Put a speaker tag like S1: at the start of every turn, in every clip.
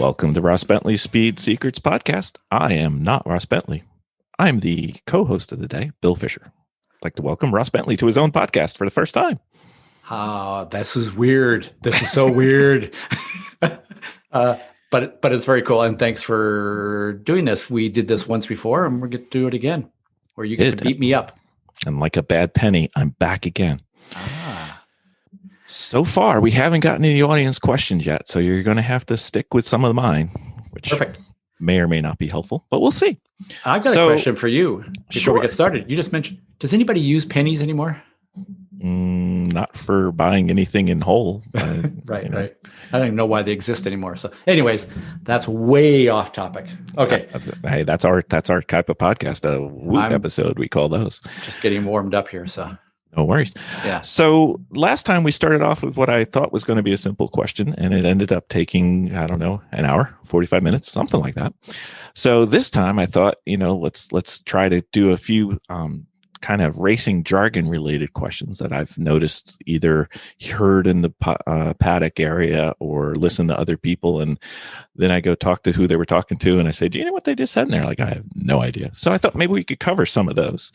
S1: Welcome to Ross Bentley's Speed Secrets podcast. I am not Ross Bentley. I'm the co-host of the day, Bill Fischer. I'd like to welcome Ross Bentley to his own podcast for the first time.
S2: This is weird. This is so weird. But it's very cool. And thanks for doing this. We did this once before and we're going to do it again, where you get to beat me up.
S1: And like a bad penny, I'm back again. So far, we haven't gotten any audience questions yet, so you're going to have to stick with some of mine, which
S2: Perfect.
S1: May or may not be helpful, but we'll see.
S2: I got a question for you before we get started. You just mentioned, does anybody use pennies anymore?
S1: Not for buying anything in whole.
S2: Right. I don't even know why they exist anymore. So anyways, that's way off topic. Okay.
S1: That's our type of podcast, episode. We call those.
S2: Just getting warmed up here. So
S1: no worries.
S2: Yeah.
S1: So last time we started off with what I thought was going to be a simple question, and it ended up taking, I don't know, an hour, 45 minutes, something like that. So this time I thought, let's try to do a few kind of racing jargon related questions that I've noticed, either heard in the paddock area or listen to other people. And then I go talk to who they were talking to, and I say, do you know what they just said? And they're like, I have no idea. So I thought maybe we could cover some of those,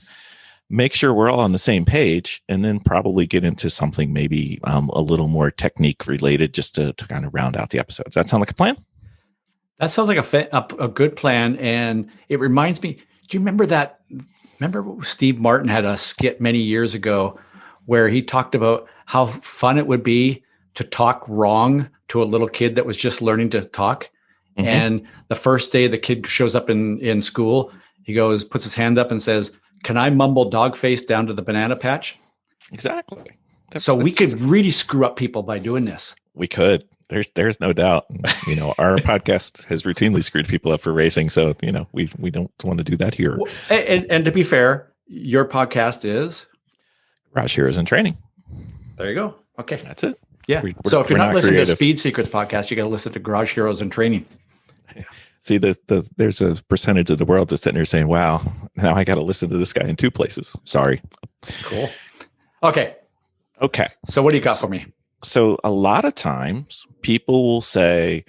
S1: make sure we're all on the same page, and then probably get into something maybe a little more technique related, just to kind of round out the episode. Does that sound like a plan?
S2: That sounds like a good plan. And it reminds me, do you remember that? Remember Steve Martin had a skit many years ago where he talked about how fun it would be to talk wrong to a little kid that was just learning to talk. Mm-hmm. And the first day the kid shows up in school, he puts his hand up and says, "Can I mumble dog face down to the banana patch?"
S1: Exactly.
S2: So we could really screw up people by doing this.
S1: We could. There's no doubt. Our podcast has routinely screwed people up for racing. So, we don't want to do that here.
S2: And to be fair, your podcast is
S1: Garage Heroes in Training.
S2: There you go. Okay.
S1: That's it.
S2: Yeah. So if you're not listening to Speed Secrets podcast, you got to listen to Garage Heroes in Training.
S1: See, there's a percentage of the world that's sitting there saying, wow, now I got to listen to this guy in two places. Sorry.
S2: Cool. Okay.
S1: So
S2: what do you got for me?
S1: So a lot of times people will say,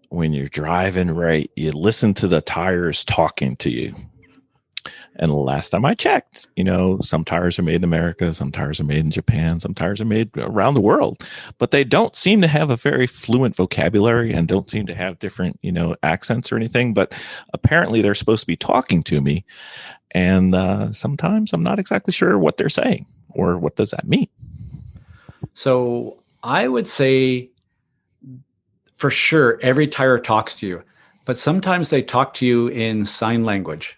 S1: when you're driving right, you listen to the tires talking to you. And the last time I checked, some tires are made in America, some tires are made in Japan, some tires are made around the world, but they don't seem to have a very fluent vocabulary and don't seem to have different, accents or anything. But apparently they're supposed to be talking to me. And sometimes I'm not exactly sure what they're saying or what does that mean.
S2: So I would say for sure every tire talks to you, but sometimes they talk to you in sign language.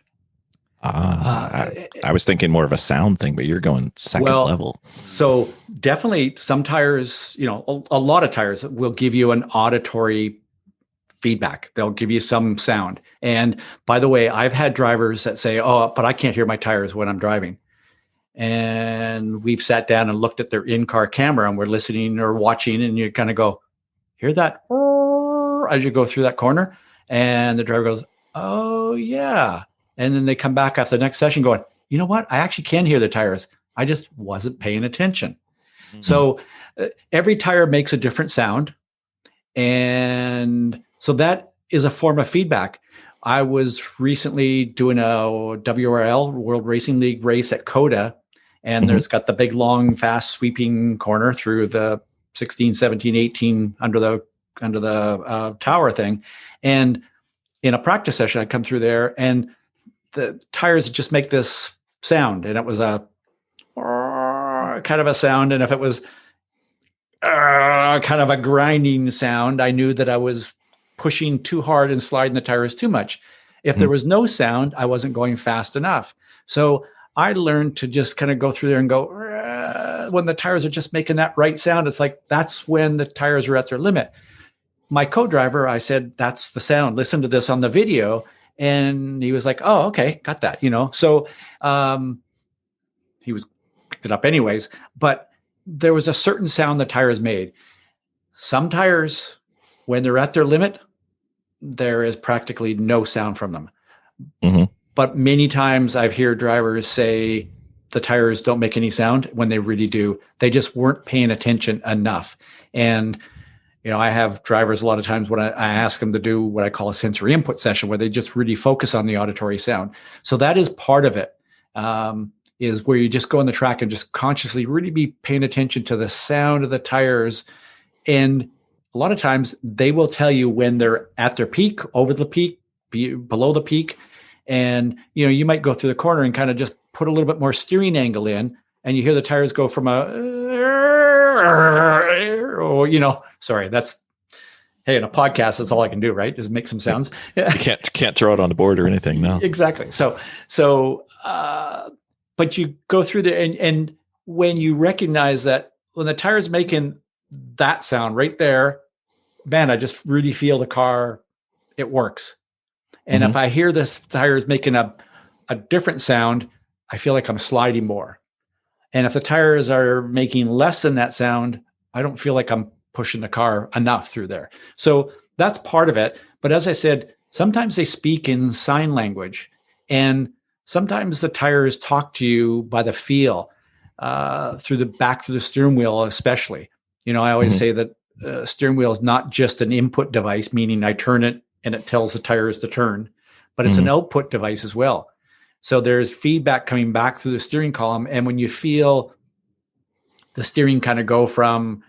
S1: I was thinking more of a sound thing, but you're going second level.
S2: So definitely some tires, a lot of tires will give you an auditory feedback. They'll give you some sound. And by the way, I've had drivers that say, "Oh, but I can't hear my tires when I'm driving." And we've sat down and looked at their in-car camera and we're listening or watching, and you kind of go, hear that as you go through that corner? And the driver goes, "Oh yeah." And then they come back after the next session going, "You know what? I actually can hear the tires. I just wasn't paying attention." Mm-hmm. So every tire makes a different sound. And so that is a form of feedback. I was recently doing a WRL, World Racing League race at COTA, and there's got the big, long, fast sweeping corner through the 16, 17, 18 under the tower thing. And in a practice session, I'd come through there and the tires just make this sound. And it was a kind of a sound. And if it was kind of a grinding sound, I knew that I was pushing too hard and sliding the tires too much. If there was no sound, I wasn't going fast enough. So I learned to just kind of go through there and go, when the tires are just making that right sound, it's like, that's when the tires are at their limit. My co-driver, I said, "That's the sound. Listen to this on the video." And he was like, "Oh, okay, got that." So he picked it up anyways, but there was a certain sound the tires made. Some tires, when they're at their limit, there is practically no sound from them. Mm-hmm. But many times I've heard drivers say the tires don't make any sound when they really do. They just weren't paying attention enough. And I have drivers a lot of times when I ask them to do what I call a sensory input session, where they just really focus on the auditory sound. So that is part of it, is where you just go on the track and just consciously really be paying attention to the sound of the tires. And a lot of times they will tell you when they're at their peak, over the peak, below the peak. And, you might go through the corner and kind of just put a little bit more steering angle in, and you hear the tires go from sorry, hey, in a podcast, that's all I can do, right? Just make some sounds.
S1: You can't throw it on the board or anything. No,
S2: exactly. But you go through there, and when you recognize that when the tire's making that sound right there, man, I just really feel the car, it works. And if I hear this tire's making a different sound, I feel like I'm sliding more. And if the tires are making less than that sound, I don't feel like I'm pushing the car enough through there. So that's part of it. But as I said, sometimes they speak in sign language, and sometimes the tires talk to you by the feel, through the steering wheel, especially. I always say that steering wheel is not just an input device, meaning I turn it and it tells the tires to turn, but it's an output device as well. So there's feedback coming back through the steering column. And when you feel the steering kind of go from,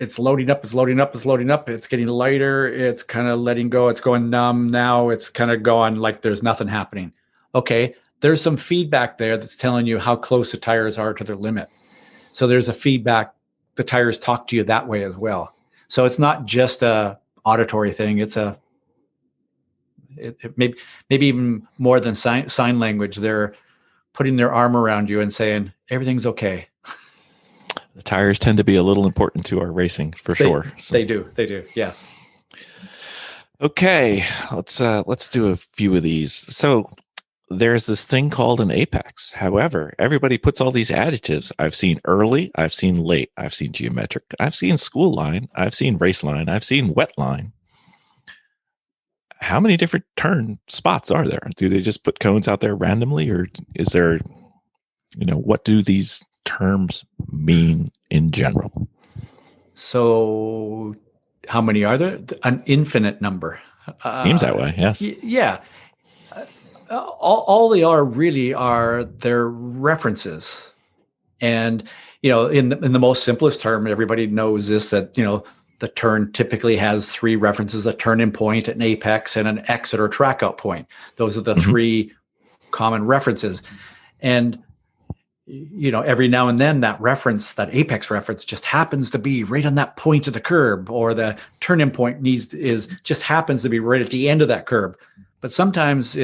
S2: it's loading up, it's getting lighter, it's kind of letting go, it's going numb, now it's kind of going like there's nothing happening. Okay, there's some feedback there that's telling you how close the tires are to their limit. So there's a feedback, the tires talk to you that way as well. So it's not just a auditory thing, it's maybe even more than sign language. They're putting their arm around you and saying, everything's okay.
S1: The tires tend to be a little important to our racing, for sure.
S2: So. They do. Yes.
S1: Okay, let's do a few of these. So there's this thing called an apex. However, everybody puts all these adjectives. I've seen early, I've seen late, I've seen geometric, I've seen school line, I've seen race line, I've seen wet line. How many different turn spots are there? Do they just put cones out there randomly, or is there, what do these terms mean in general?
S2: So how many are there? An infinite number.
S1: Seems that way, yes.
S2: Yeah. All they are really are their references. And, in the most simplest term, everybody knows this, that, the turn typically has three references: a turn-in point, an apex, and an exit or track-out point. Those are the three common references. And, every now and then that apex reference just happens to be right on that point of the curb, or the turn-in point just happens to be right at the end of that curb. But sometimes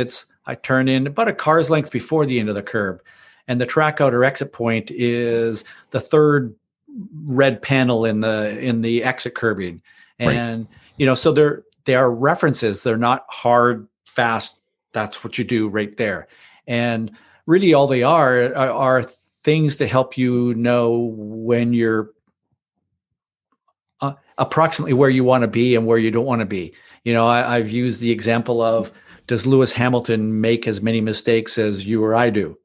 S2: I turn in about a car's length before the end of the curb, and the track-out or exit point is the third red panel in the exit curbing. And so they are references. They're not hard, fast, that's what you do right there. And really all they are things to help you know when you're approximately where you want to be and where you don't want to be. I've used the example of, does Lewis Hamilton make as many mistakes as you or I do?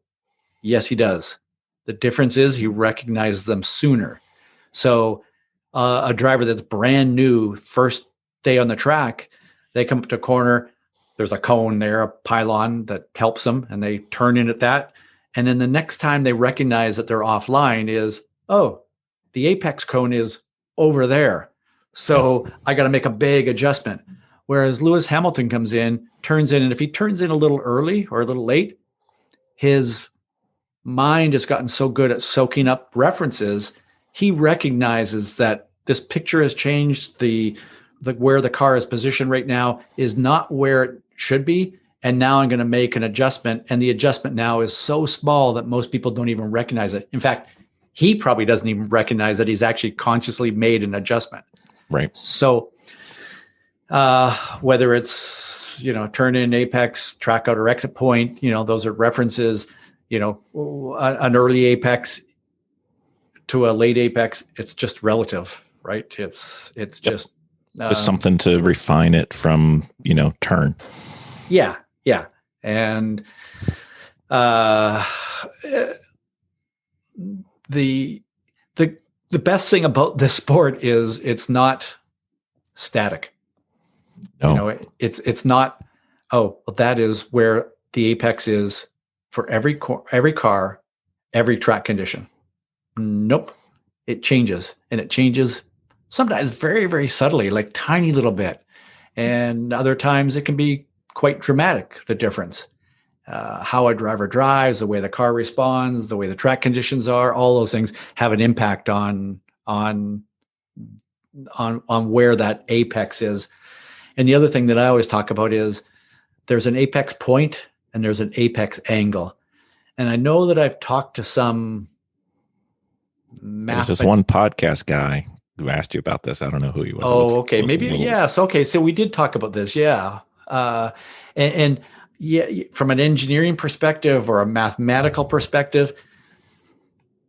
S2: Yes, he does. The difference is he recognizes them sooner. So a driver that's brand new, first day on the track, they come up to a corner, there's a cone there, a pylon that helps them, and they turn in at that. And then the next time they recognize that they're offline is, oh, the apex cone is over there. So I got to make a big adjustment. Whereas Lewis Hamilton comes in, turns in, and if he turns in a little early or a little late, his mind has gotten so good at soaking up references, he recognizes that this picture has changed. The where the car is positioned right now is not where it should be. And now I'm going to make an adjustment. And the adjustment now is so small that most people don't even recognize it. In fact, he probably doesn't even recognize that he's actually consciously made an adjustment. Right. So whether it's, turn in, apex, track out, or exit point, those are references. An early apex to a late apex, it's just relative, right? It's just
S1: something to refine it from, turn.
S2: Yeah. And the The best thing about this sport is it's not static.
S1: No.
S2: You know, it's not, oh, well, that is where the apex is for every car, every track condition. Nope. It changes, and it changes sometimes very, very subtly, like tiny little bit. And other times it can be quite dramatic, the difference. How a driver drives, the way the car responds, the way the track conditions are, all those things have an impact on where that apex is. And the other thing that I always talk about is there's an apex point and there's an apex angle. And I know that I've talked to some
S1: There's this one podcast guy who asked you about this. I don't know who he was.
S2: Oh, okay. Maybe, yes. Okay. So we did talk about this. Yeah. And yeah, from an engineering perspective or a mathematical perspective,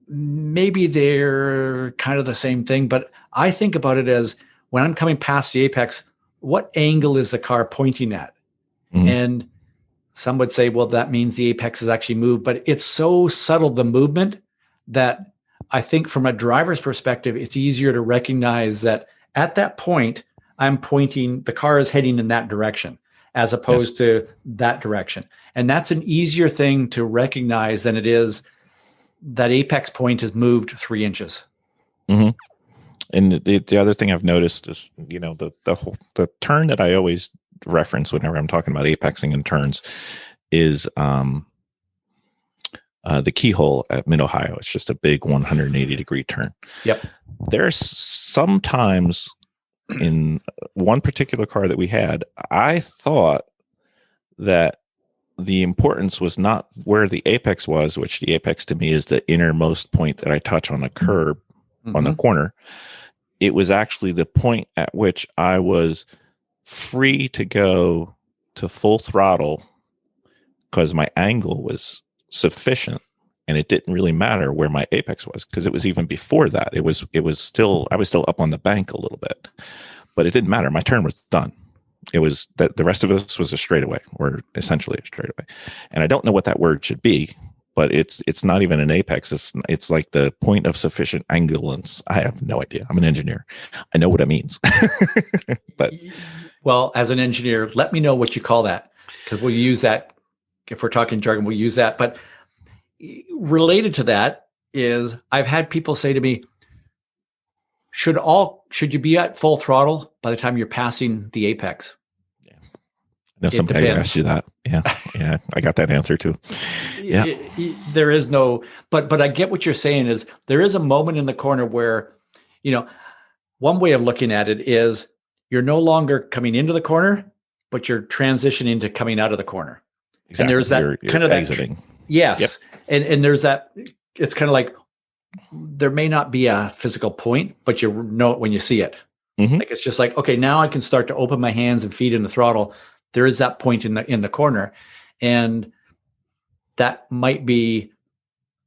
S2: maybe they're kind of the same thing, but I think about it as when I'm coming past the apex, what angle is the car pointing at? Mm-hmm. And some would say, well, that means the apex is actually moved, but it's so subtle, the movement, that I think from a driver's perspective, it's easier to recognize that at that point, I'm pointing, the car is heading in that direction as opposed to that direction. And that's an easier thing to recognize than it is that apex point is moved 3 inches.
S1: Mm-hmm. And the other thing I've noticed is, you know, the turn that I always reference whenever I'm talking about apexing and turns is the keyhole at Mid-Ohio. It's just a big 180-degree turn.
S2: Yep.
S1: There's sometimes in one particular car that we had, I thought that the importance was not where the apex was, which the apex to me is the innermost point that I touch on a curb on the corner. It was actually the point at which I was free to go to full throttle because my angle was sufficient, and it didn't really matter where my apex was because it was even before that. I was still up on the bank a little bit, but it didn't matter. My turn was done. It was that the rest of this was a straightaway, or essentially a straightaway. And I don't know what that word should be, but it's not even an apex. It's like the point of sufficient angle. And I have no idea. I'm an engineer. I know what it means. But
S2: well, as an engineer, let me know what you call that, because we'll use that. If we're talking jargon, we'll use that. But related to that is I've had people say to me, should you be at full throttle by the time you're passing the apex?
S1: Yeah. I know somebody asked you that. Yeah. Yeah. I got that answer too. Yeah.
S2: There is no, but I get what you're saying is there is a moment in the corner where, you know, one way of looking at it is you're no longer coming into the corner, but you're transitioning to coming out of the corner.
S1: Exactly.
S2: And there's that
S1: you're
S2: kind of
S1: exiting.
S2: Yes.
S1: Yep.
S2: And there's that, it's kind of like, there may not be a physical point, but you know it when you see it. Mm-hmm. Like, it's just like, okay, now I can start to open my hands and feet in the throttle. There is that point in the corner. And that might be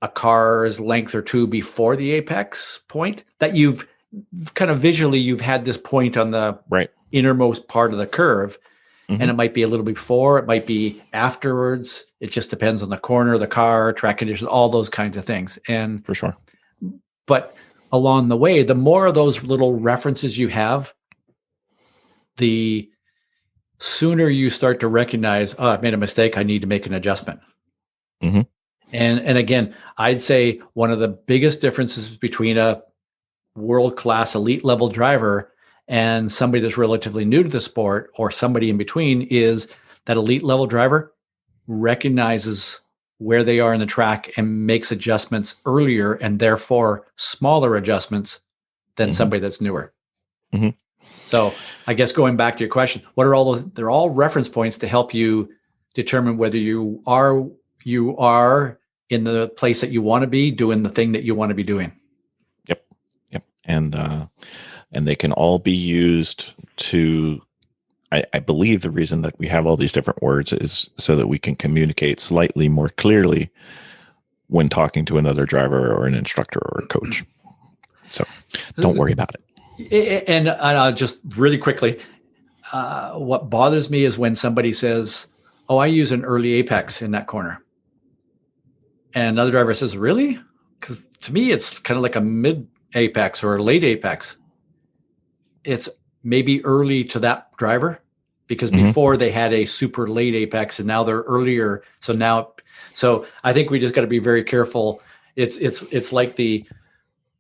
S2: a car's length or two before the apex point that you've kind of visually, you've had this point on the innermost part of the curve. Mm-hmm. And it might be a little before, it might be afterwards. It just depends on the corner, the car, track conditions, all those kinds of things. And
S1: for sure.
S2: But along the way, the more of those little references you have, the sooner you start to recognize, oh, I've made a mistake. I need to make an adjustment. Mm-hmm. And again, I'd say one of the biggest differences between a world-class elite level driver and somebody that's relatively new to the sport or somebody in between is that elite level driver recognizes where they are in the track and makes adjustments earlier and therefore smaller adjustments than somebody that's newer. Mm-hmm. So I guess going back to your question, what are all those? They're all reference points to help you determine whether you are in the place that you want to be doing the thing that you want to be doing.
S1: Yep. And they can all be used to, I believe the reason that we have all these different words is so that we can communicate slightly more clearly when talking to another driver or an instructor or a coach. So don't worry about it.
S2: And just really quickly, what bothers me is when somebody says, oh, I use an early apex in that corner. And another driver says, really? Because to me, it's kind of like a mid apex or a late apex, it's maybe early to that driver, because before they had a super late apex and now they're earlier. So I think we just got to be very careful. It's like the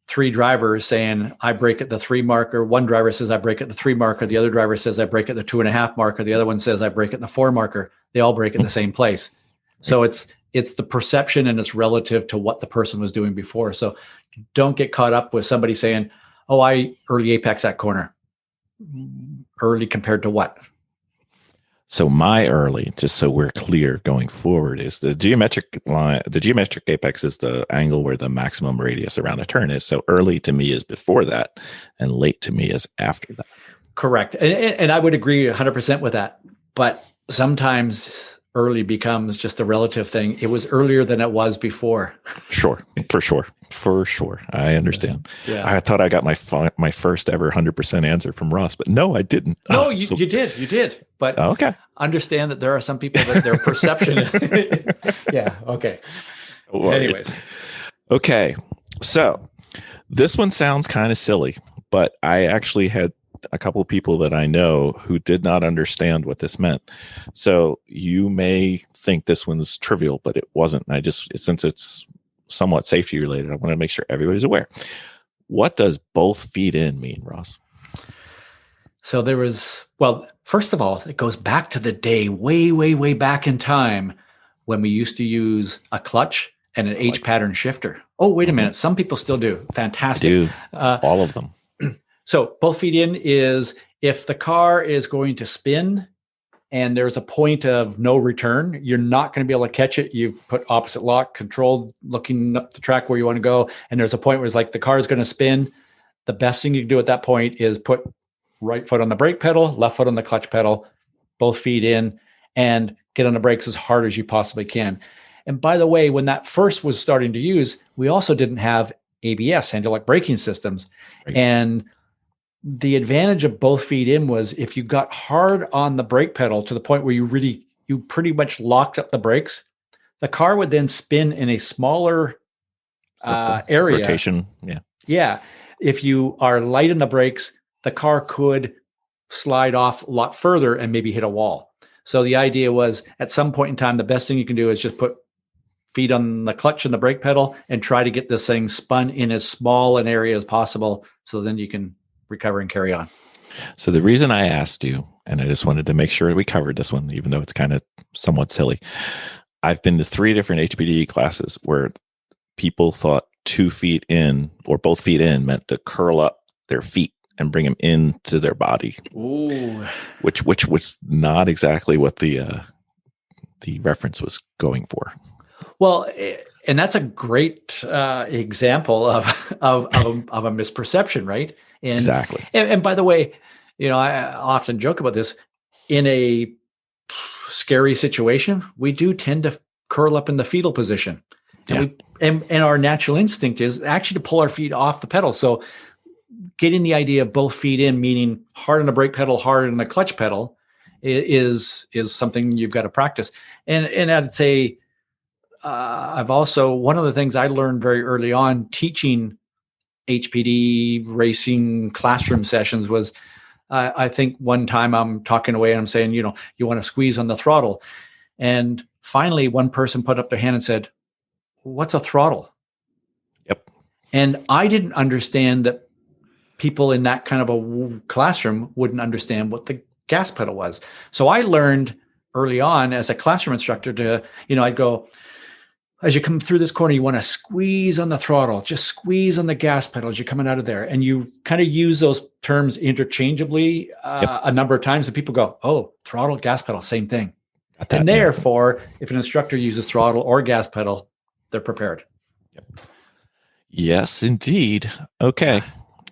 S2: three drivers saying, I break at the 3 marker. One driver says I break at the 3 marker. The other driver says I break at the 2.5 marker. The other one says I break at the 4 marker. They all break at the same place. So it's the perception, and it's relative to what the person was doing before. So don't get caught up with somebody saying, oh, I early apex that corner. Early compared to what?
S1: So my early, just so we're clear going forward, is the geometric line. The geometric apex is the angle where the maximum radius around a turn is. So early to me is before that, and late to me is after that.
S2: Correct. And I would agree 100% with that. But sometimes early becomes just a relative thing. It was earlier than it was before.
S1: Sure. For sure. I understand.
S2: Yeah.
S1: I thought I got my first ever 100% answer from Ross, but no, I didn't.
S2: No, you did. But
S1: okay.
S2: Understand that there are some people that their perception. Yeah. Okay. Anyways.
S1: Okay. So this one sounds kind of silly, but I actually had a couple of people that I know who did not understand what this meant. So you may think this one's trivial, but it wasn't. Since it's somewhat safety related, I want to make sure everybody's aware. What does both feet in mean, Ross?
S2: So first of all, it goes back to the day way back in time when we used to use a clutch and an H pattern shifter. Oh, wait a minute. Some people still do. Fantastic.
S1: Do all of them.
S2: So both feet in is if the car is going to spin and there's a point of no return, you're not going to be able to catch it. You've put opposite lock, control, looking up the track where you want to go. And there's a point where it's like the car is going to spin. The best thing you can do at that point is put right foot on the brake pedal, left foot on the clutch pedal, both feet in, and get on the brakes as hard as you possibly can. And by the way, when that first was starting to use, we also didn't have ABS, anti-lock braking systems. Right. And the advantage of both feet in was if you got hard on the brake pedal to the point where you pretty much locked up the brakes, the car would then spin in a smaller area.
S1: Rotation, yeah.
S2: Yeah. If you are light on the brakes, the car could slide off a lot further and maybe hit a wall. So the idea was at some point in time, the best thing you can do is just put feet on the clutch and the brake pedal and try to get this thing spun in as small an area as possible. So then you can recover and carry on.
S1: So the reason I asked you, and I just wanted to make sure we covered this one, even though it's kind of somewhat silly. I've been to 3 different HPDE classes where people thought 2 feet in or both feet in meant to curl up their feet and bring them into their body.
S2: Ooh.
S1: Which was not exactly what the reference was going for.
S2: Well, and that's a great example of a misperception, right? And,
S1: exactly.
S2: And by the way, I often joke about this. In a scary situation, we do tend to curl up in the fetal position. And, and our natural instinct is actually to pull our feet off the pedal. So getting the idea of both feet in, meaning hard on the brake pedal, hard on the clutch pedal, is something you've got to practice. And I'd say I've also, one of the things I learned very early on teaching HPD racing classroom sessions was, I think one time I'm talking away and I'm saying, you want to squeeze on the throttle. And finally, one person put up their hand and said, what's a throttle?
S1: Yep.
S2: And I didn't understand that people in that kind of a classroom wouldn't understand what the gas pedal was. So I learned early on as a classroom instructor to, I'd go, as you come through this corner, you want to squeeze on the throttle, just squeeze on the gas pedal as you're coming out of there. And you kind of use those terms interchangeably a number of times. And people go, oh, throttle, gas pedal, same thing. And therefore, if an instructor uses throttle or gas pedal, they're prepared.
S1: Yep. Yes, indeed. Okay.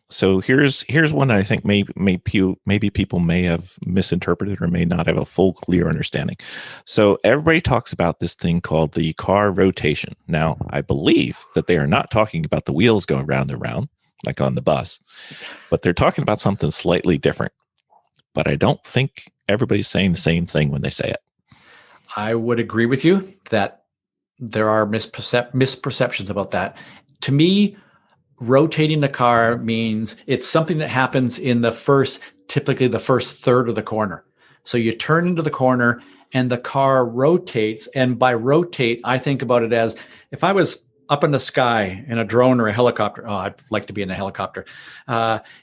S1: So here's one I think maybe people may have misinterpreted or may not have a full clear understanding. So everybody talks about this thing called the car rotation. Now, I believe that they are not talking about the wheels going round and round like on the bus, but they're talking about something slightly different. But I don't think everybody's saying the same thing when they say it.
S2: I would agree with you that there are misperceptions about that. To me, rotating the car means it's something that happens in typically the first third of the corner. So you turn into the corner and the car rotates. And by rotate, I think about it as if I was up in the sky in a drone or a helicopter. Oh, I'd like to be in a helicopter.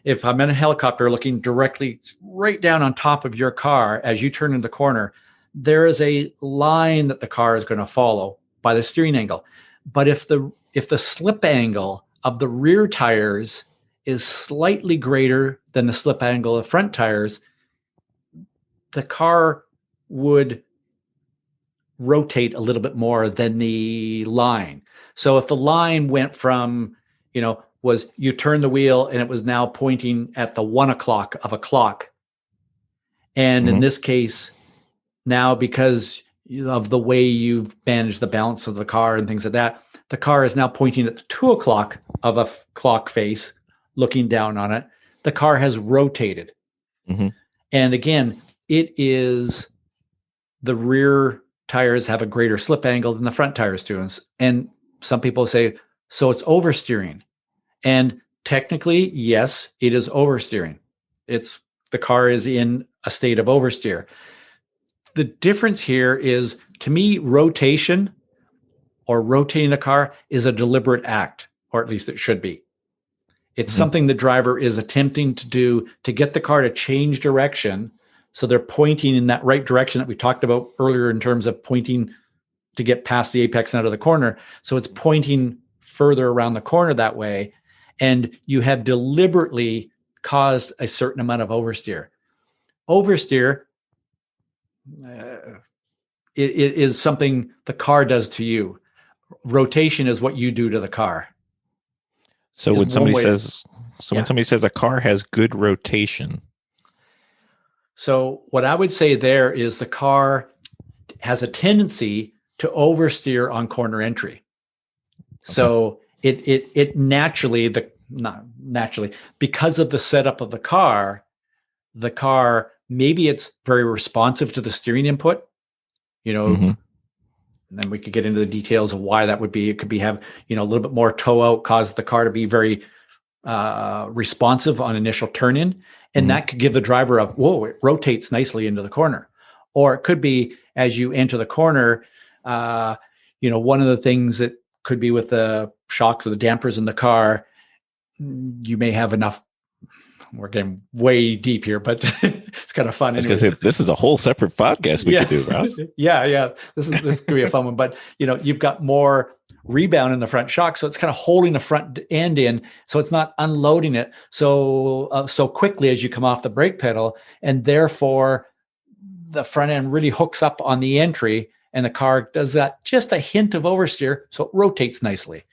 S2: If I'm in a helicopter looking directly right down on top of your car as you turn into the corner, there is a line that the car is going to follow by the steering angle. But if the slip angle of the rear tires is slightly greater than the slip angle of front tires, the car would rotate a little bit more than the line. So if the line went from, was you turn the wheel and it was now pointing at the 1 o'clock of a clock. And in this case, now because of the way you've managed the balance of the car and things like that, the car is now pointing at the 2 o'clock of a clock face, looking down on it. The car has rotated. Mm-hmm. And again, it is the rear tires have a greater slip angle than the front tires do. And some people say, so it's oversteering. And technically, yes, it is oversteering. The car is in a state of oversteer. The difference here is, to me, rotation or rotating a car is a deliberate act, or at least it should be. It's something the driver is attempting to do to get the car to change direction. So they're pointing in that right direction that we talked about earlier in terms of pointing to get past the apex and out of the corner. So it's pointing further around the corner that way. And you have deliberately caused a certain amount of oversteer. Oversteer it is something the car does to you. Rotation is what you do to the car.
S1: So when somebody says a car has good rotation.
S2: So what I would say there is the car has a tendency to oversteer on corner entry. Okay. So it naturally, not naturally, because of the setup of the car, maybe it's very responsive to the steering input, and then we could get into the details of why that would be. It could be have, a little bit more toe out, cause the car to be very responsive on initial turn in. And that could give the driver it rotates nicely into the corner. Or it could be as you enter the corner, one of the things that could be with the shocks or the dampers in the car, you may have enough. We're getting way deep here, but it's kind of fun.
S1: This is a whole separate podcast we could do, Ross.
S2: Yeah. This could be a fun one, but you've got more rebound in the front shock, so it's kind of holding the front end in, so it's not unloading it so quickly as you come off the brake pedal, and therefore the front end really hooks up on the entry, and the car does that just a hint of oversteer, so it rotates nicely.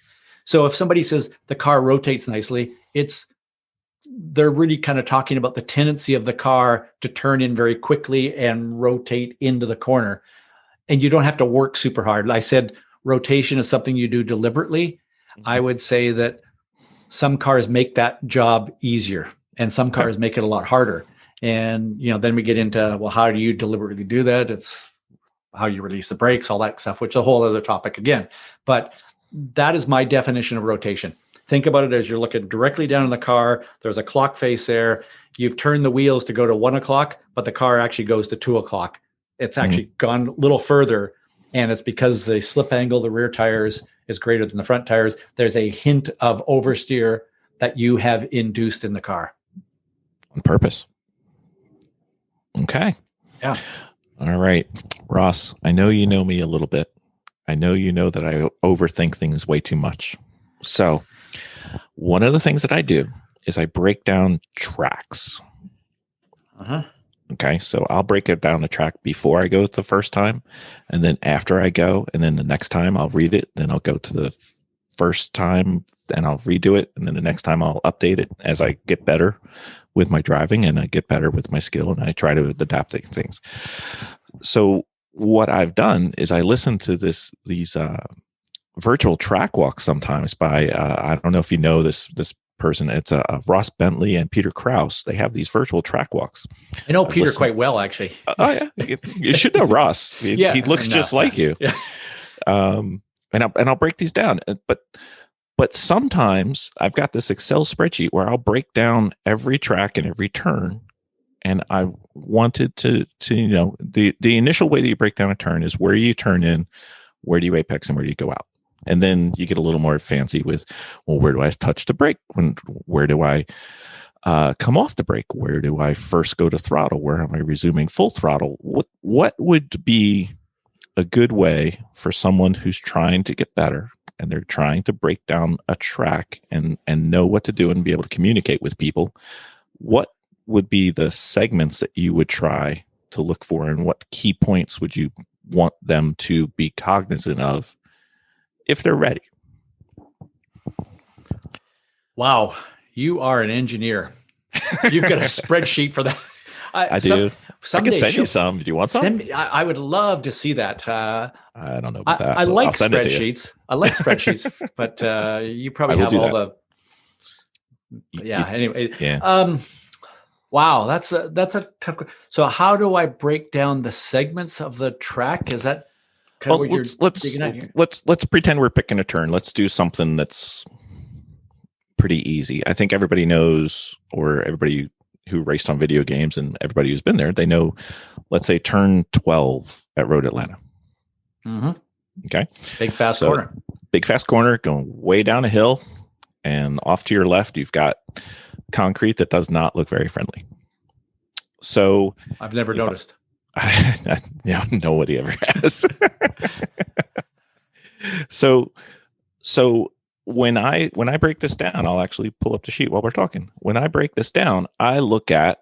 S2: So if somebody says the car rotates nicely, they're really kind of talking about the tendency of the car to turn in very quickly and rotate into the corner. And you don't have to work super hard. I said rotation is something you do deliberately. I would say that some cars make that job easier and some cars make it a lot harder. And, then we get into, well, how do you deliberately do that? It's how you release the brakes, all that stuff, which is a whole other topic again. But that is my definition of rotation. Think about it as you're looking directly down in the car. There's a clock face there. You've turned the wheels to go to 1 o'clock, but the car actually goes to 2 o'clock. It's actually gone a little further, and it's because the slip angle of the rear tires is greater than the front tires. There's a hint of oversteer that you have induced in the car.
S1: On purpose. Okay.
S2: Yeah.
S1: All right. Ross, I know you know me a little bit. I know you know that I overthink things way too much. So one of the things that I do is I break down tracks. Okay. So I'll break it down a track before I go the first time. And then after I go, and then the next time I'll read it. Then I'll go to the first time and I'll redo it. And then the next time I'll update it as I get better with my driving and I get better with my skill and I try to adapt things. So what I've done is I listen to these virtual track walks sometimes by I don't know if you know this person. It's Ross Bentley and Peter Krause. They have these virtual track walks.
S2: I know Peter quite well, actually.
S1: Oh yeah, you should know Ross. He looks just like you.
S2: Yeah.
S1: And I'll break these down. But But sometimes I've got this Excel spreadsheet where I'll break down every track and every turn. And I wanted to the initial way that you break down a turn is where you turn in, where do you apex, and where do you go out. And then you get a little more fancy with, well, where do I touch the brake? Where do I come off the brake? Where do I first go to throttle? Where am I resuming full throttle? What would be a good way for someone who's trying to get better and they're trying to break down a track and know what to do and be able to communicate with people? What would be the segments that you would try to look for, and what key points would you want them to be cognizant of if they're ready?
S2: Wow, you are an engineer. You've got a spreadsheet for that.
S1: I do. I could send you some. Do you want some?
S2: I would love to see that.
S1: I don't know about that.
S2: I like spreadsheets. I like spreadsheets, but you probably have all the. Yeah. Anyway.
S1: Yeah.
S2: Wow, that's a tough. So, how do I break down the segments of the track? Is that kind of what you're digging at here?
S1: Let's pretend we're picking a turn. Let's do something that's pretty easy. I think everybody knows, or everybody who raced on video games and everybody who's been there, they know, let's say turn 12 at Road Atlanta.
S2: Mm-hmm.
S1: Okay.
S2: Big fast corner.
S1: Big fast corner going way down a hill, and off to your left, you've got concrete that does not look very friendly. So
S2: I've never noticed.
S1: Yeah, nobody ever has. So when I break this down, I'll actually pull up the sheet while we're talking. When I break this down, I look at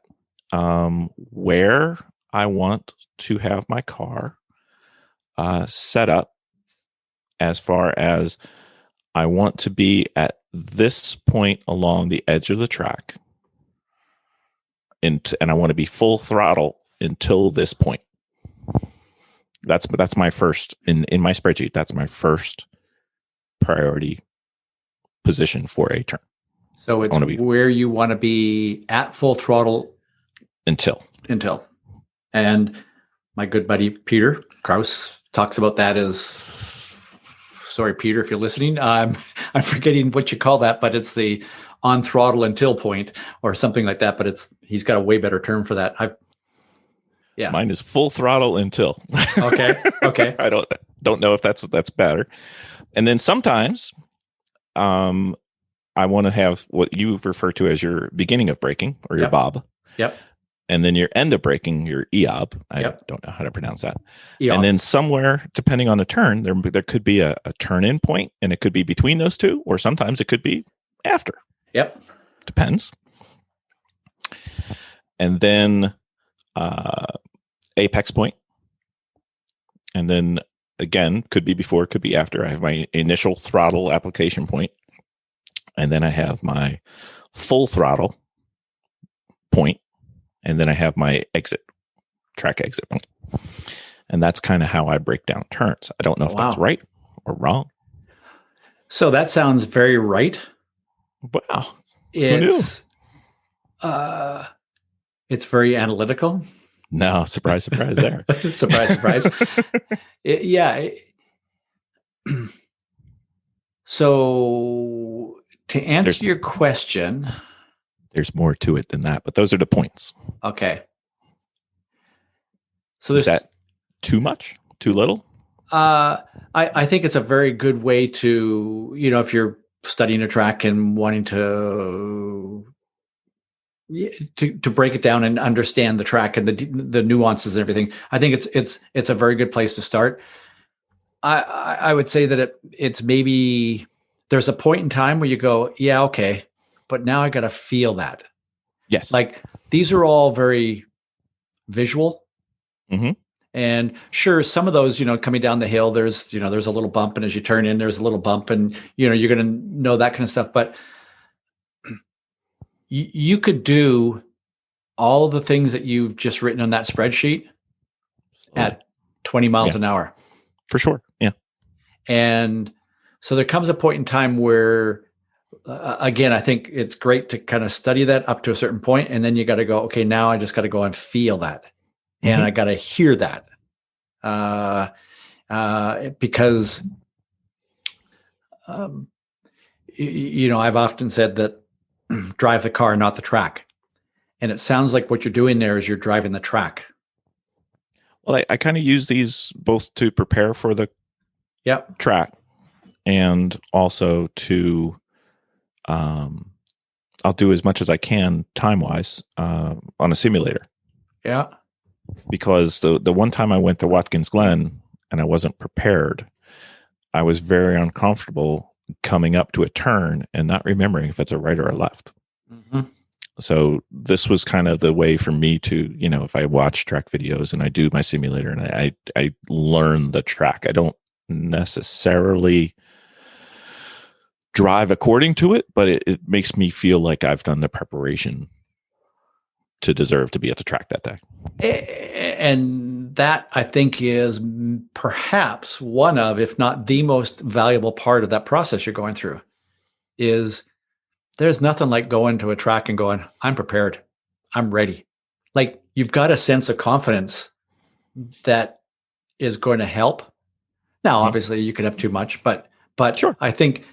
S1: where I want to have my car set up, as far as I want to be at this point along the edge of the track, and I want to be full throttle until this point. That's my first in my spreadsheet. That's my first priority position for a turn.
S2: So it's where you want to be at full throttle
S1: until.
S2: And my good buddy Peter Kraus talks about that as, sorry Peter if you're listening, I'm forgetting what you call that, but it's the on throttle until point or something like that. But he's got a way better term for that. Yeah,
S1: mine is full throttle until.
S2: Okay.
S1: I don't know if that's better. And then sometimes, I want to have what you refer to as your beginning of braking, or your bob.
S2: Yep.
S1: And then your end of braking, your EOB. I don't know how to pronounce that.
S2: EOB.
S1: And then somewhere, depending on the turn, there could be a turn in point, and it could be between those two, or sometimes it could be after.
S2: Yep.
S1: Depends. And then apex point. And then again, could be before, could be after. I have my initial throttle application point. And then I have my full throttle point. And then I have my track exit point. And that's kind of how I break down turns. I don't know if that's right or wrong.
S2: So that sounds very right.
S1: Wow.
S2: It's very analytical.
S1: No, surprise there.
S2: surprise. So to answer your question,
S1: there's more to it than that, but those are the points.
S2: Okay. So
S1: is that too much? Too little?
S2: I think it's a very good way to, if you're studying a track and wanting to break it down and understand the track and the nuances and everything. I think it's a very good place to start. I would say that it's maybe there's a point in time where you go, yeah, okay, but now I got to feel that.
S1: Yes.
S2: Like these are all very visual.
S1: Mm-hmm.
S2: And sure, some of those, coming down the hill, there's a little bump, and as you turn in, there's a little bump, and you're going to know that kind of stuff. But you could do all of the things that you've just written on that spreadsheet at 20 miles an hour.
S1: For sure. Yeah.
S2: And so there comes a point in time where, again, I think it's great to kind of study that up to a certain point, and then you got to go, okay, now I just got to go and feel that. And I got to hear that because I've often said that drive the car, not the track. And it sounds like what you're doing there is you're driving the track.
S1: Well, I kind of use these both to prepare for the track and also to, I'll do as much as I can time-wise on a simulator.
S2: Yeah.
S1: Because the one time I went to Watkins Glen and I wasn't prepared, I was very uncomfortable coming up to a turn and not remembering if it's a right or a left. Mm-hmm. So this was kind of the way for me to, if I watch track videos and I do my simulator and I learn the track. I don't necessarily drive according to it, but it makes me feel like I've done the preparation to deserve to be at the track that day.
S2: And that, I think, is perhaps one of, if not the most valuable part of that process you're going through, is there's nothing like going to a track and going, I'm prepared, I'm ready. Like, you've got a sense of confidence that is going to help. Now, obviously, you could have too much, but sure. I think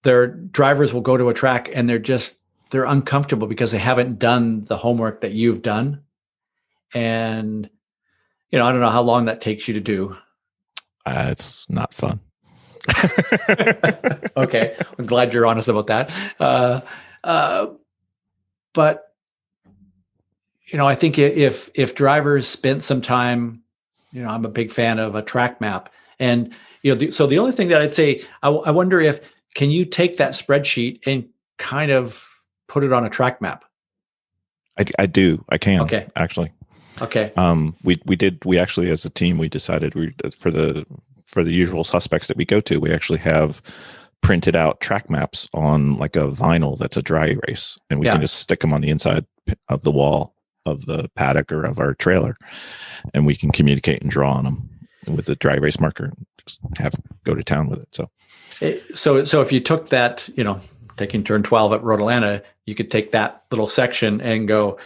S2: their drivers will go to a track and they're uncomfortable because they haven't done the homework that you've done. And, I don't know how long that takes you to do.
S1: It's not fun.
S2: Okay. I'm glad you're honest about that. But, I think if drivers spent some time, I'm a big fan of a track map. And, so the only thing that I'd say, I wonder can you take that spreadsheet and kind of put it on a track map?
S1: I do. I can.
S2: Okay.
S1: Actually.
S2: Okay.
S1: We actually, as a team, we decided for the usual suspects that we go to, we actually have printed out track maps on like a vinyl that's a dry erase, and we can just stick them on the inside of the wall of the paddock or of our trailer, and we can communicate and draw on them with a dry erase marker and just go to town with it.
S2: So if you took that, taking turn 12 at Road Atlanta, you could take that little section and go,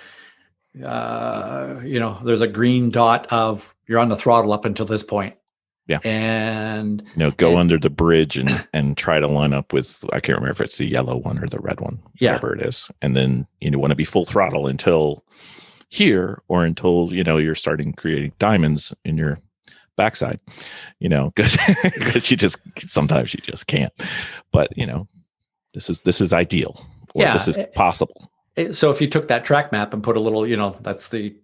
S2: there's a green dot of you're on the throttle up until this point.
S1: Yeah.
S2: And
S1: go under the bridge and try to line up with, I can't remember if it's the yellow one or the red one, whatever it is. And then want to be full throttle until here, or until, you're starting creating diamonds in your backside, because sometimes you just can't. But, this is ideal, or this is possible.
S2: So if you took that track map and put a little, that's the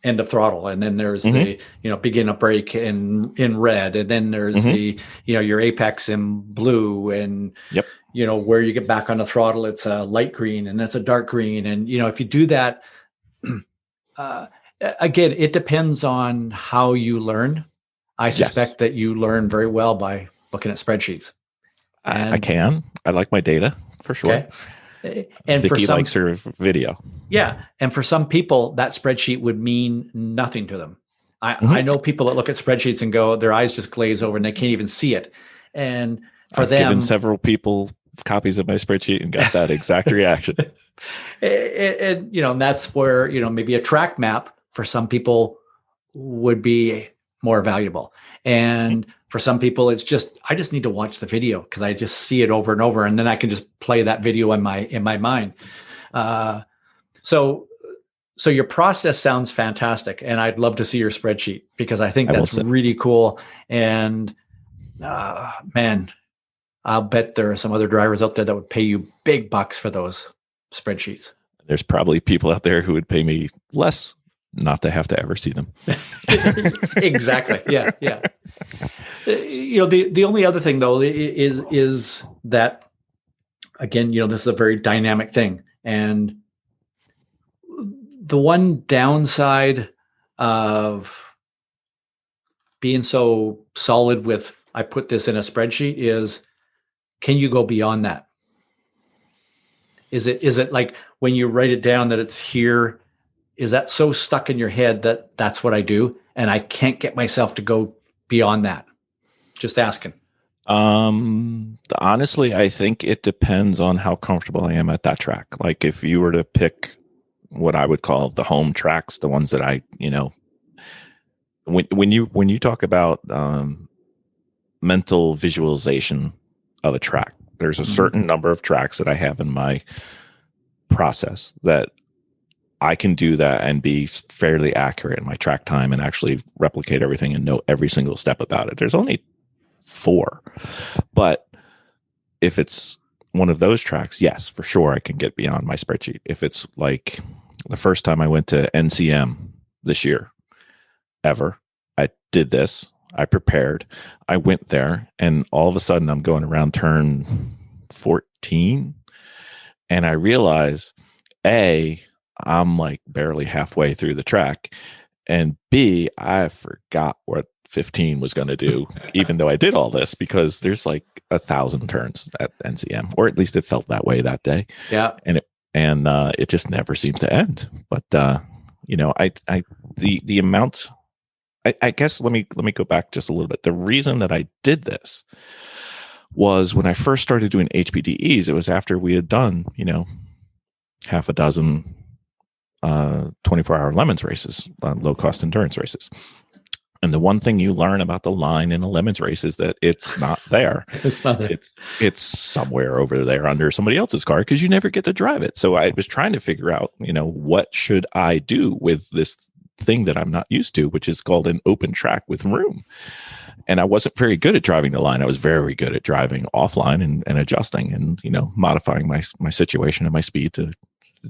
S2: end of throttle, and then there's the, begin a break in red, and then there's the, your apex in blue, and where you get back on the throttle, it's a light green and that's a dark green. And, if you do that, again, it depends on how you learn. I suspect that you learn very well by looking at spreadsheets.
S1: I like my data for sure. Okay. And Vicky likes her video.
S2: Yeah. And for some people, that spreadsheet would mean nothing to them. I know people that look at spreadsheets and go, their eyes just glaze over and they can't even see it. And I've given
S1: several people copies of my spreadsheet and got that exact reaction.
S2: And that's where, maybe a track map for some people would be more valuable. And for some people, it's just, I just need to watch the video because I just see it over and over, and then I can just play that video in my mind. So your process sounds fantastic, and I'd love to see your spreadsheet because I think that's really cool. And man, I'll bet there are some other drivers out there that would pay you big bucks for those spreadsheets.
S1: There's probably people out there who would pay me less not to have to ever see them.
S2: Exactly. Yeah. Yeah. The only other thing though is that, again, this is a very dynamic thing. And the one downside of being so solid with, I put this in a spreadsheet, is, can you go beyond that? Is it like when you write it down that it's here, is that so stuck in your head that that's what I do and I can't get myself to go beyond that? Just asking.
S1: Honestly, I think it depends on how comfortable I am at that track. Like if you were to pick what I would call the home tracks, the ones that I, when you talk about mental visualization of a track. There's a certain number of tracks that I have in my process that I can do that and be fairly accurate in my track time and actually replicate everything and know every single step about it. There's only 4, but if it's one of those tracks, yes, for sure, I can get beyond my spreadsheet. If it's like the first time I went to NCM this year ever, I did this, I prepared, I went there, and all of a sudden I'm going around turn 14 and I realize, A, I'm like barely halfway through the track, and B, I forgot what 15 was going to do, even though I did all this, because there's like 1,000 turns at NCM, or at least it felt that way that day.
S2: Yeah.
S1: And it just never seems to end. But, the amount, I guess, let me go back just a little bit. The reason that I did this was when I first started doing HPDEs, it was after we had done, half a dozen 24-hour Lemons races, low-cost endurance races. And the one thing you learn about the line in a Lemons race is that it's not there.
S2: It's not there.
S1: It's somewhere over there under somebody else's car because you never get to drive it. So I was trying to figure out, what should I do with this thing that I'm not used to, which is called an open track with room. And I wasn't very good at driving the line. I was very good at driving offline and adjusting and, modifying my situation and my speed to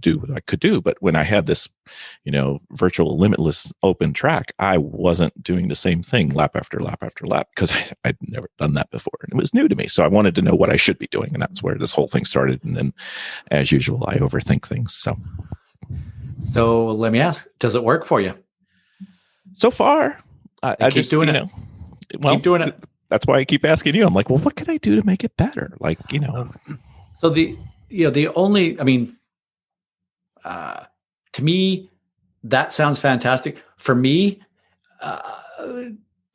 S1: do what I could do. But when I had this, virtual limitless open track, I wasn't doing the same thing lap after lap after lap because I'd never done that before. And it was new to me. So I wanted to know what I should be doing. And that's where this whole thing started. And then, as usual, I overthink things. So
S2: let me ask, does it work for you?
S1: So far, I
S2: keep
S1: just
S2: doing it.
S1: Well,
S2: keep doing it.
S1: That's why I keep asking you. I'm like, well, what can I do to make it better?
S2: So the only, to me, that sounds fantastic. For me,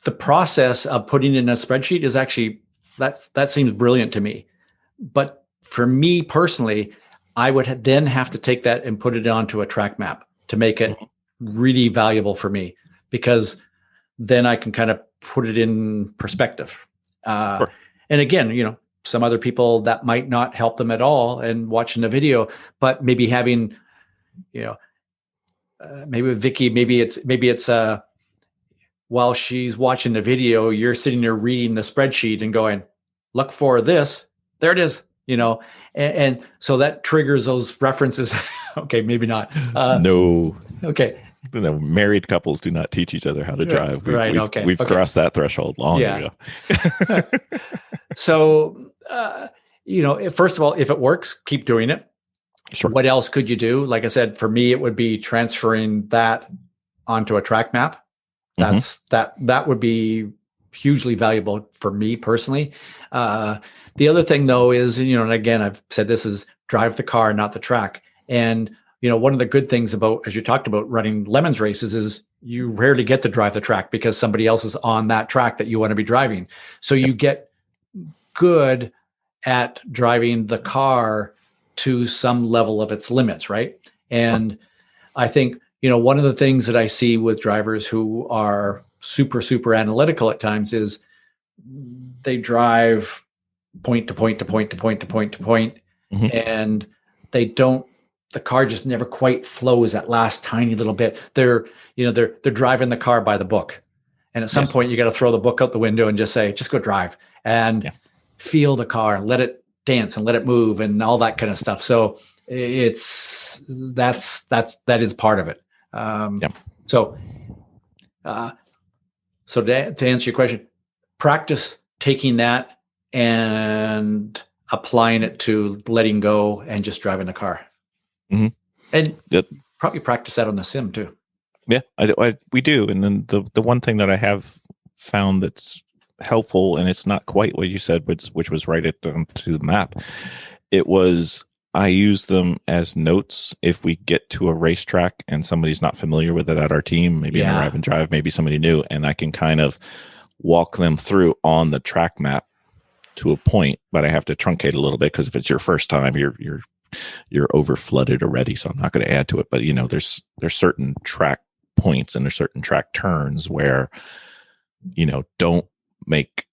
S2: the process of putting in a spreadsheet is actually, that seems brilliant to me. But for me personally, I would then have to take that and put it onto a track map to make it really valuable for me, because then I can kind of put it in perspective. Sure. And again, some other people that might not help them at all and watching the video, but maybe having, maybe with Vicky, maybe it's while she's watching the video, you're sitting there reading the spreadsheet and going, look for this, there it is, and so that triggers those references. Okay, maybe not.
S1: No.
S2: Okay.
S1: Married couples do not teach each other how to drive. We've crossed that threshold long ago.
S2: So, first of all, if it works, keep doing it.
S1: Sure.
S2: What else could you do? Like I said, for me, it would be transferring that onto a track map. That would be hugely valuable for me personally. The other thing, though, is, and again, I've said this is drive the car, not the track. And one of the good things about, as you talked about, running Lemons races is you rarely get to drive the track because somebody else is on that track that you want to be driving. So you get good at driving the car to some level of its limits, right? And I think, one of the things that I see with drivers who are super, super analytical at times is they drive point to point to point to point to point to point, and the car just never quite flows that last tiny little bit. They're driving the car by the book. And at some point you got to throw the book out the window and just say, just go drive and feel the car, let it dance and let it move and all that kind of stuff. So that is part of it. So to answer your question, practice taking that and applying it to letting go and just driving the car. And probably practice that on the sim too.
S1: Yeah, we do. And then the one thing that I have found that's helpful, and it's not quite what you said, which was write it to the map. It was, I use them as notes if we get to a racetrack and somebody's not familiar with it at our team, maybe in the Arrive and Drive, maybe somebody new, and I can kind of walk them through on the track map to a point, but I have to truncate a little bit because if it's your first time, you're over flooded already. So I'm not going to add to it, but there's certain track points and there's certain track turns where, don't make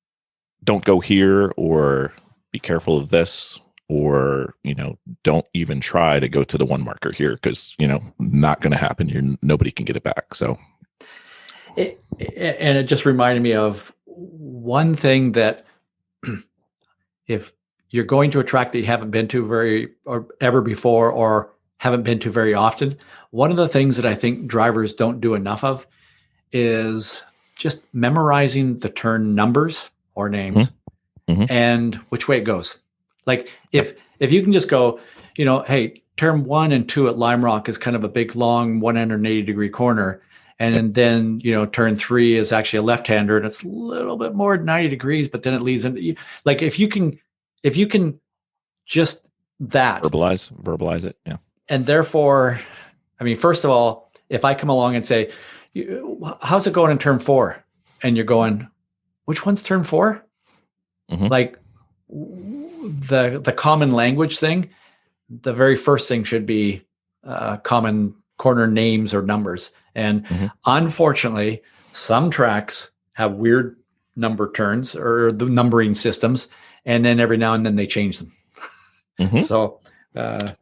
S1: don't go here, or be careful of this, or, don't even try to go to the one marker here, because, not going to happen. Nobody can get it back. So.
S2: And it just reminded me of one thing that if you're going to a track that you haven't been to ever before, or haven't been to very often, one of the things that I think drivers don't do enough of is just memorizing the turn numbers or names and which way it goes. Like if you can just go, hey, turn 1 and 2 at Lime Rock is kind of a big, long 180-degree corner. And then, turn 3 is actually a left-hander, and it's a little bit more than 90 degrees, but then it leads into, like, if you can just that.
S1: Verbalize it. Yeah.
S2: And therefore, I mean, first of all, if I come along and say, how's it going in turn 4? And you're going, which one's turn 4? Like the common language thing, the very first thing should be common corner names or numbers. And unfortunately, some tracks have weird number turns or the numbering systems, and then every now and then they change them. So,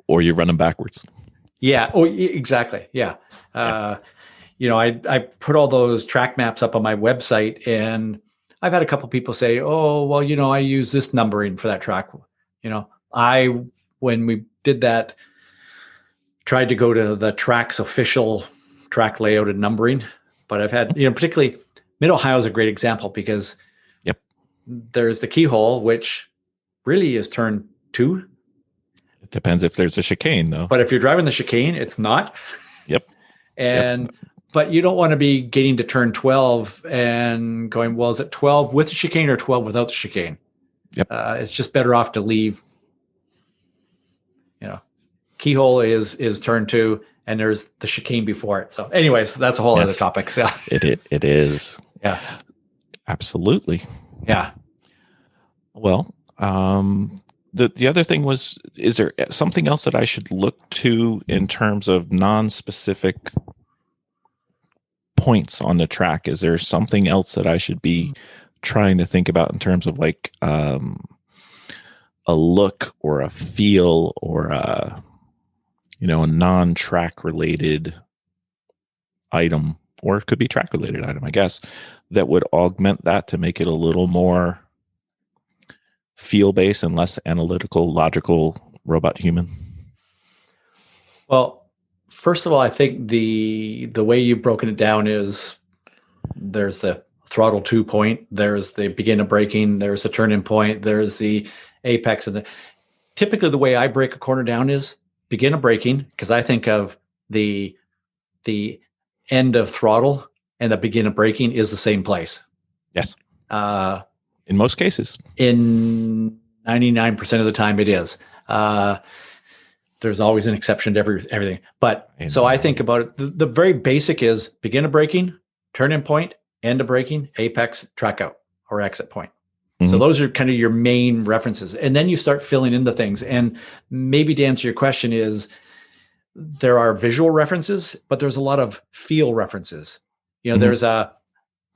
S1: or you run them backwards.
S2: Yeah. Oh, exactly. Yeah. I put all those track maps up on my website, and I've had a couple people say, "Oh, well, I use this numbering for that track." When we did that, tried to go to the track's official track layout and numbering, but I've had, particularly Mid Ohio is a great example, because there's the keyhole, which really is turn 2.
S1: It depends if there's a chicane, though.
S2: But if you're driving the chicane, it's not. But you don't want to be getting to turn 12 and going, well, is it 12 with the chicane or 12 without the chicane? It's just better off to leave. Keyhole is turn 2, and there's the chicane before it. So anyways, that's a whole other topic. So
S1: it is.
S2: Yeah.
S1: Absolutely.
S2: Yeah.
S1: Well, the other thing was, is there something else that I should look to in terms of non-specific points on the track? Is there something else that I should be trying to think about in terms of like a look or a feel or a non-track related item, or it could be track related item, I guess, that would augment that to make it a little more feel based and less analytical, logical, robot human?
S2: Well, first of all, I think the way you've broken it down is there's the throttle 2 point, there's the begin of braking, there's the turn in point, there's the apex. And typically the way I break a corner down is begin of braking, because I think of the end of throttle and the begin of braking is the same place.
S1: Yes. In most cases.
S2: In 99% of the time it is. There's always an exception to everything. But so I think about it. The very basic is begin of braking, turn in point, end of braking, apex, track out, or exit point. So those are kind of your main references. And then you start filling in the things. And maybe to answer your question is, there are visual references, but there's a lot of feel references. There's a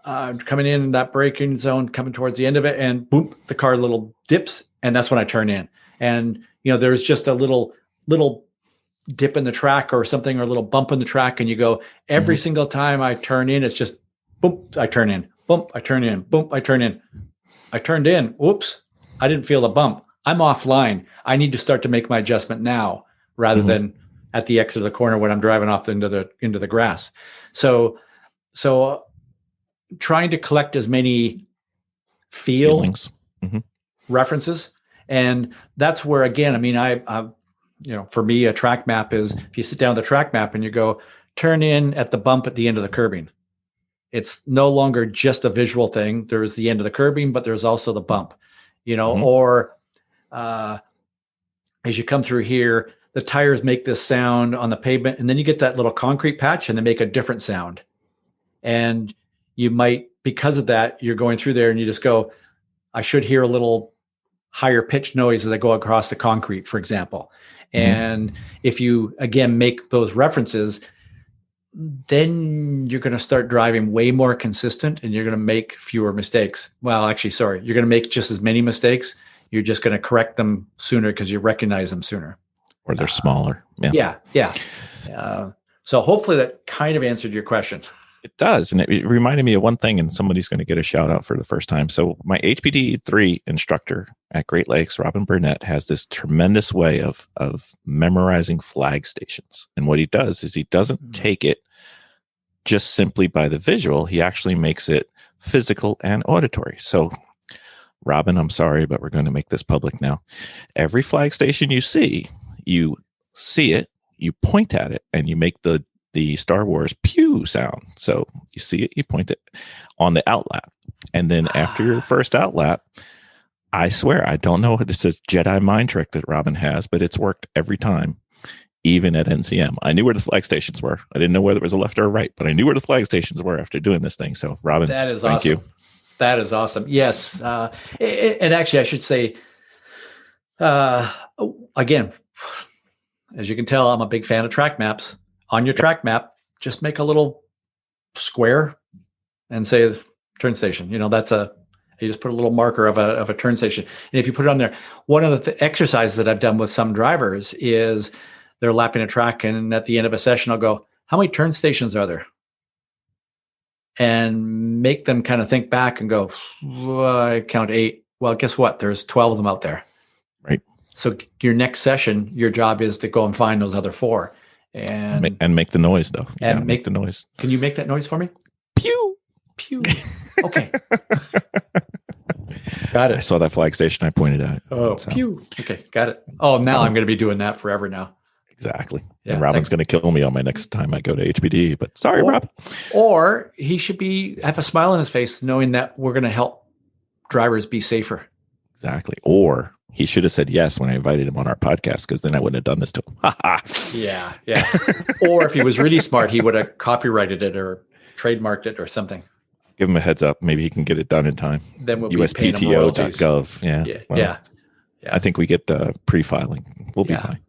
S2: coming in that braking zone, coming towards the end of it, and boom, the car little dips, and that's when I turn in. And there's just a little dip in the track or something, or a little bump in the track, and you go, every single time I turn in, it's just boom, I turn in, boom, I turn in, boom, I turn in. I turned in. Whoops, I didn't feel the bump. I'm offline. I need to start to make my adjustment now, rather than at the exit of the corner when I'm driving off into the grass. So trying to collect as many feelings references, and that's where, again, I mean, I for me, a track map is, if you sit down the track map and you go turn in at the bump at the end of the curbing. It's no longer just a visual thing. There's the end of the curbing, but there's also the bump, or as you come through here, the tires make this sound on the pavement, and then you get that little concrete patch and they make a different sound. And you might, because of that, you're going through there and you just go, I should hear a little higher pitch noise as I go across the concrete, for example. And if you, again, make those references, then you're going to start driving way more consistent and you're going to make fewer mistakes. Well, actually, sorry, you're going to make just as many mistakes. You're just going to correct them sooner because you recognize them sooner.
S1: Or they're smaller.
S2: Yeah. So hopefully that kind of answered your question.
S1: It does. And it reminded me of one thing, and somebody's going to get a shout out for the first time. So my HPD 3 instructor at Great Lakes, Robin Burnett, has this tremendous way of memorizing flag stations. And what he does is he doesn't take it just simply by the visual. He actually makes it physical and auditory. So Robin, I'm sorry, but we're going to make this public now. Every flag station you see it, you point at it, and you make the Star Wars pew sound. So you see it, you point it on the outlap. And then after your first outlap, I swear, I don't know if it's a Jedi mind trick that Robin has, but it's worked every time, even at NCM. I knew where the flag stations were. I didn't know whether it was a left or a right, but I knew where the flag stations were after doing this thing. So Robin,
S2: that is
S1: thank
S2: awesome.
S1: you.
S2: That is awesome. Yes. And actually, I should say, again, as you can tell, I'm a big fan of track maps. On your track map, just make a little square and say turn station. You just put a little marker of a turn station. And if you put it on there, one of the exercises that I've done with some drivers is they're lapping a track, and at the end of a session, I'll go, how many turn stations are there? And make them kind of think back and go, I count 8. Well, guess what? There's 12 of them out there.
S1: Right.
S2: So your next session, your job is to go and find those other 4.
S1: And make the noise, though.
S2: And
S1: make the noise.
S2: Can you make that noise for me?
S1: Pew.
S2: Pew. Okay. Got it.
S1: I saw that flag station I pointed at.
S2: Oh, so. Pew. Okay, got it. Oh, now I'm going to be doing that forever now.
S1: Exactly.
S2: Yeah,
S1: and Robin's going to kill me on my next time I go to HPD, but sorry, Rob.
S2: Or he should have a smile on his face knowing that we're going to help drivers be safer.
S1: Exactly. Or he should have said yes when I invited him on our podcast, because then I wouldn't have done this to him.
S2: Yeah. Or if he was really smart, he would have copyrighted it or trademarked it or something.
S1: Give him a heads up. Maybe he can get it done in time.
S2: Then we'll be paying him royalties.
S1: USPTO.gov. Yeah. I think we get pre-filing. We'll be fine.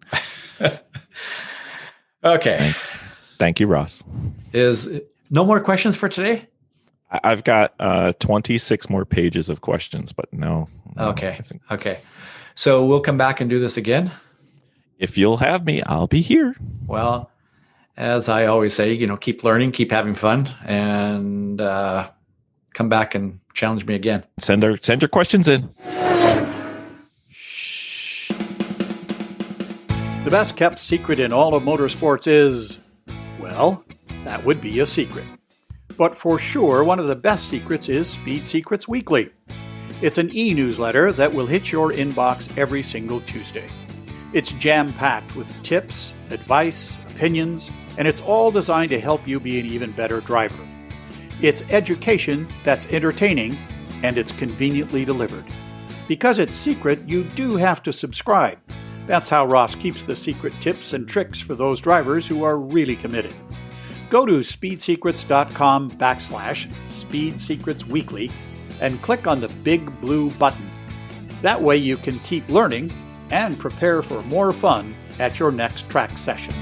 S2: Okay.
S1: Thank you, Ross.
S2: Is no more questions for today?
S1: I've got 26 more pages of questions, but no.
S2: Okay. Okay. So we'll come back and do this again.
S1: If you'll have me, I'll be here.
S2: Well, as I always say, keep learning, keep having fun, and come back and challenge me again.
S1: Send your questions in.
S3: The best kept secret in all of motorsports is, well, that would be a secret. But for sure, one of the best secrets is Speed Secrets Weekly. It's an e-newsletter that will hit your inbox every single Tuesday. It's jam-packed with tips, advice, opinions, and it's all designed to help you be an even better driver. It's education that's entertaining, and it's conveniently delivered. Because it's secret, you do have to subscribe. That's how Ross keeps the secret tips and tricks for those drivers who are really committed. Go to speedsecrets.com/Speed Secrets Weekly and click on the big blue button. That way you can keep learning and prepare for more fun at your next track session.